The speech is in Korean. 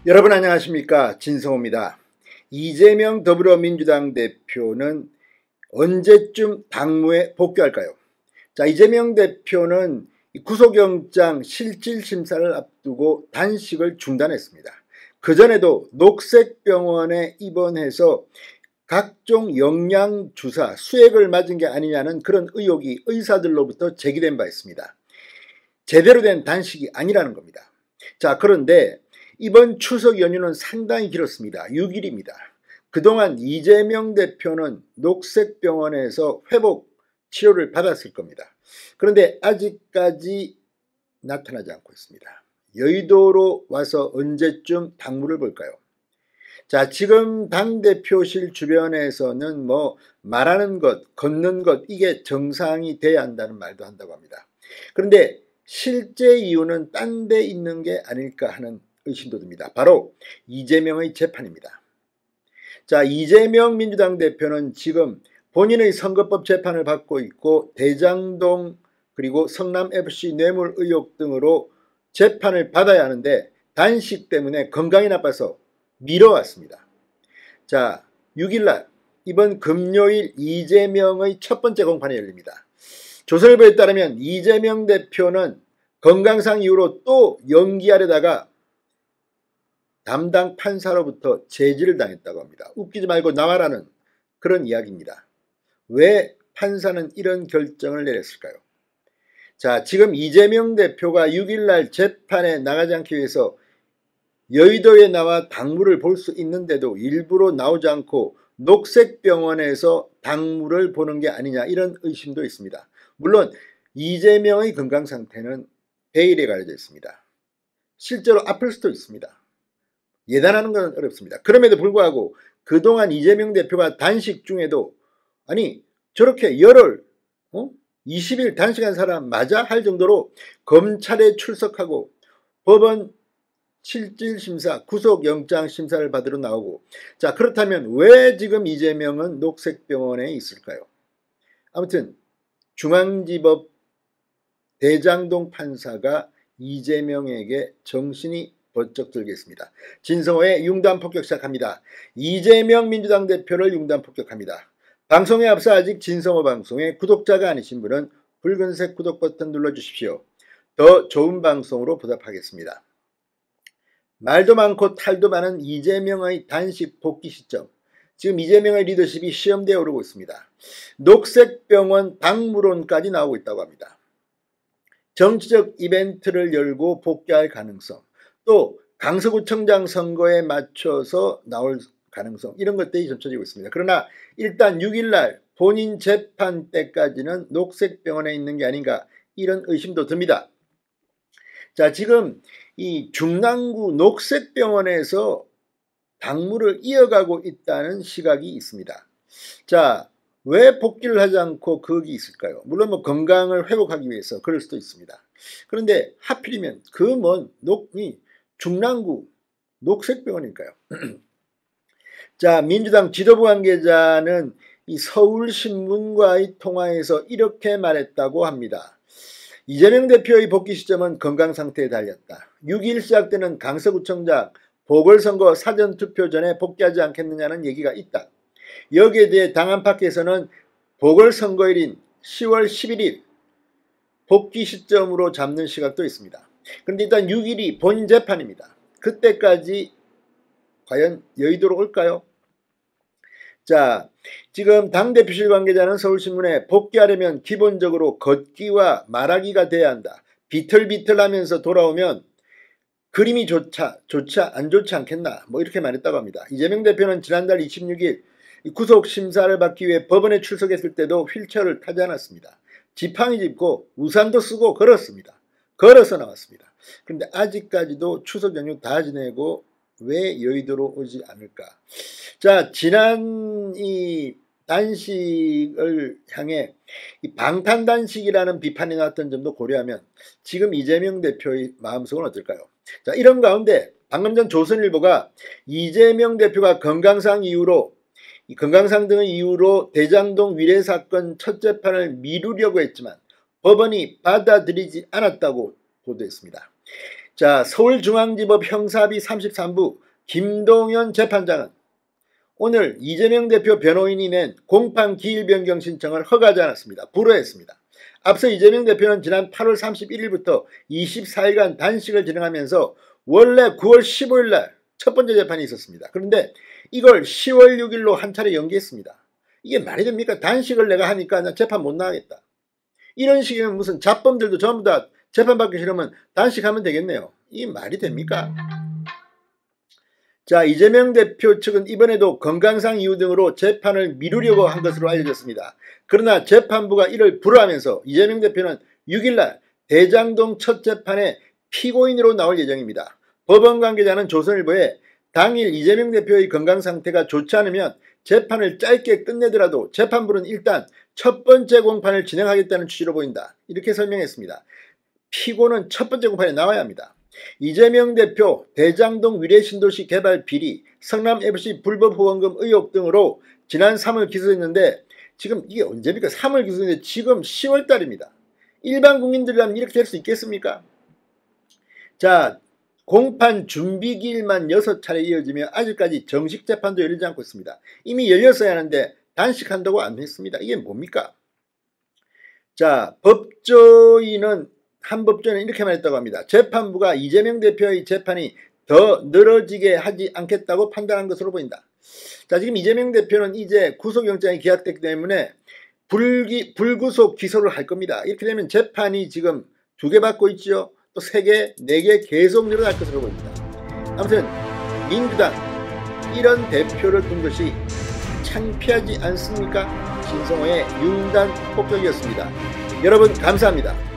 여러분 안녕하십니까, 진성호입니다. 이재명 더불어민주당 대표는 언제쯤 당무에 복귀할까요? 이재명 대표는 구속영장 실질심사를 앞두고 단식을 중단했습니다. 그전에도 녹색병원에 입원해서 각종 영양주사, 수액을 맞은 게 아니냐는 그런 의혹이 의사들로부터 제기된 바 있습니다. 제대로 된 단식이 아니라는 겁니다. 그런데 이번 추석 연휴는 상당히 길었습니다. 6일입니다. 그동안 이재명 대표는 녹색병원에서 회복 치료를 받았을 겁니다. 그런데 아직까지 나타나지 않고 있습니다. 여의도로 와서 언제쯤 당무를 볼까요? 지금 당대표실 주변에서는 말하는 것, 걷는 것, 이게 정상이 돼야 한다는 말도 한다고 합니다. 그런데 실제 이유는 딴 데 있는 게 아닐까 하는 의심도 듭니다. 바로 이재명의 재판입니다. 이재명 민주당 대표는 지금 본인의 선거법 재판을 받고 있고 대장동 그리고 성남FC 뇌물 의혹 등으로 재판을 받아야 하는데 단식 때문에 건강이 나빠서 미뤄왔습니다. 6일날 이번 금요일 이재명의 첫 번째 공판이 열립니다. 조선일보에 따르면 이재명 대표는 건강상 이유로 또 연기하려다가 담당 판사로부터 제지를 당했다고 합니다. 웃기지 말고 나와라는 그런 이야기입니다. 왜 판사는 이런 결정을 내렸을까요? 지금 이재명 대표가 6일날 재판에 나가지 않기 위해서 여의도에 나와 당무를 볼 수 있는데도 일부러 나오지 않고 녹색병원에서 당무를 보는 게 아니냐, 이런 의심도 있습니다. 물론 이재명의 건강 상태는 베일에 가려져 있습니다. 실제로 아플 수도 있습니다. 예단하는 건 어렵습니다. 그럼에도 불구하고 그동안 이재명 대표가 단식 중에도 저렇게 열흘 20일 단식한 사람 맞아? 할 정도로 검찰에 출석하고 법원 실질심사, 구속영장 심사를 받으러 나오고, 그렇다면 왜 지금 이재명은 녹색병원에 있을까요? 아무튼 중앙지법 대장동 판사가 이재명에게 정신이 번쩍 들겠습니다. 진성호의 융단 폭격 시작합니다. 이재명 민주당 대표를 융단 폭격합니다. 방송에 앞서 아직 진성호 방송의 구독자가 아니신 분은 붉은색 구독 버튼 눌러주십시오. 더 좋은 방송으로 보답하겠습니다. 말도 많고 탈도 많은 이재명의 단식 복귀 시점. 지금 이재명의 리더십이 시험대에 오르고 있습니다. 녹색병원 당무론까지 나오고 있다고 합니다. 정치적 이벤트를 열고 복귀할 가능성, 또 강서구청장 선거에 맞춰서 나올 가능성, 이런 것들이 점쳐지고 있습니다. 그러나 일단 6일날 본인 재판 때까지는 녹색병원에 있는 게 아닌가, 이런 의심도 듭니다. 지금 이 중랑구 녹색병원에서 당무를 이어가고 있다는 시각이 있습니다. 왜 복귀를 하지 않고 거기 있을까요? 물론 건강을 회복하기 위해서 그럴 수도 있습니다. 그런데 하필이면 중랑구 녹색병원일까요? 민주당 지도부 관계자는 이 서울신문과의 통화에서 이렇게 말했다고 합니다. 이재명 대표의 복귀 시점은 건강 상태에 달렸다. 6일 시작되는 강서구청장 보궐선거 사전투표 전에 복귀하지 않겠느냐는 얘기가 있다. 여기에 대해 당 안팎에서는 보궐선거일인 10월 11일 복귀 시점으로 잡는 시각도 있습니다. 그런데 일단 6일이 본인 재판입니다. 그때까지 과연 여의도로 올까요? 지금 당대표실 관계자는 서울신문에 복귀하려면 기본적으로 걷기와 말하기가 돼야 한다. 비틀비틀하면서 돌아오면 그림이 안 좋지 않겠나, 이렇게 말했다고 합니다. 이재명 대표는 지난달 26일 구속심사를 받기 위해 법원에 출석했을 때도 휠체어를 타지 않았습니다. 지팡이 짚고 우산도 쓰고 걸었습니다. 걸어서 나왔습니다. 그런데 아직까지도 추석 연휴 다 지내고 왜 여의도로 오지 않을까? 지난 이 단식을 향해 이 방탄단식이라는 비판이 나왔던 점도 고려하면 지금 이재명 대표의 마음속은 어떨까요? 이런 가운데 방금 전 조선일보가 이재명 대표가 건강상 등의 이유로 대장동 위례 사건 첫 재판을 미루려고 했지만 법원이 받아들이지 않았다고 보도했습니다. 자, 서울중앙지법 형사비 33부 김동현 재판장은 오늘 이재명 대표 변호인이 낸 공판 기일 변경 신청을 허가하지 않았습니다. 불허했습니다. 앞서 이재명 대표는 지난 8월 31일부터 24일간 단식을 진행하면서 원래 9월 15일 날 첫 번째 재판이 있었습니다. 그런데 이걸 10월 6일로 한 차례 연기했습니다. 이게 말이 됩니까? 단식을 내가 하니까 나 재판 못 나가겠다. 이런 식이면 무슨 잡범들도 전부 다 재판받기 싫으면 단식하면 되겠네요. 이게 말이 됩니까? 자, 이재명 대표 측은 이번에도 건강상 이유 등으로 재판을 미루려고 한 것으로 알려졌습니다. 그러나 재판부가 이를 불허하면서 이재명 대표는 6일날 대장동 첫 재판에 피고인으로 나올 예정입니다. 법원 관계자는 조선일보에 당일 이재명 대표의 건강 상태가 좋지 않으면 재판을 짧게 끝내더라도 재판부는 일단 첫 번째 공판을 진행하겠다는 취지로 보인다. 이렇게 설명했습니다. 피고는 첫 번째 공판에 나와야 합니다. 이재명 대표 대장동 위례신도시 개발 비리, 성남FC 불법 후원금 의혹 등으로 지난 3월 기소했는데 지금 이게 언제입니까? 3월 기소했는데 지금 10월 달입니다. 일반 국민들이라면 이렇게 될 수 있겠습니까? 자, 공판 준비기일만 6차례 이어지며 아직까지 정식 재판도 열리지 않고 있습니다. 이미 열렸어야 하는데 단식한다고 안 했습니다. 이게 뭡니까? 자, 한 법조인은 이렇게 말했다고 합니다. 재판부가 이재명 대표의 재판이 더 늘어지게 하지 않겠다고 판단한 것으로 보인다. 자, 지금 이재명 대표는 이제 구속영장이 기각됐기 때문에 불구속 기소를 할 겁니다. 이렇게 되면 재판이 지금 2개 받고 있죠. 또 3개, 4개 계속 늘어날 것으로 보입니다. 아무튼 민주당 이런 대표를 둔 것이 창피하지 않습니까? 신성호의 융단 폭격이었습니다. 여러분 감사합니다.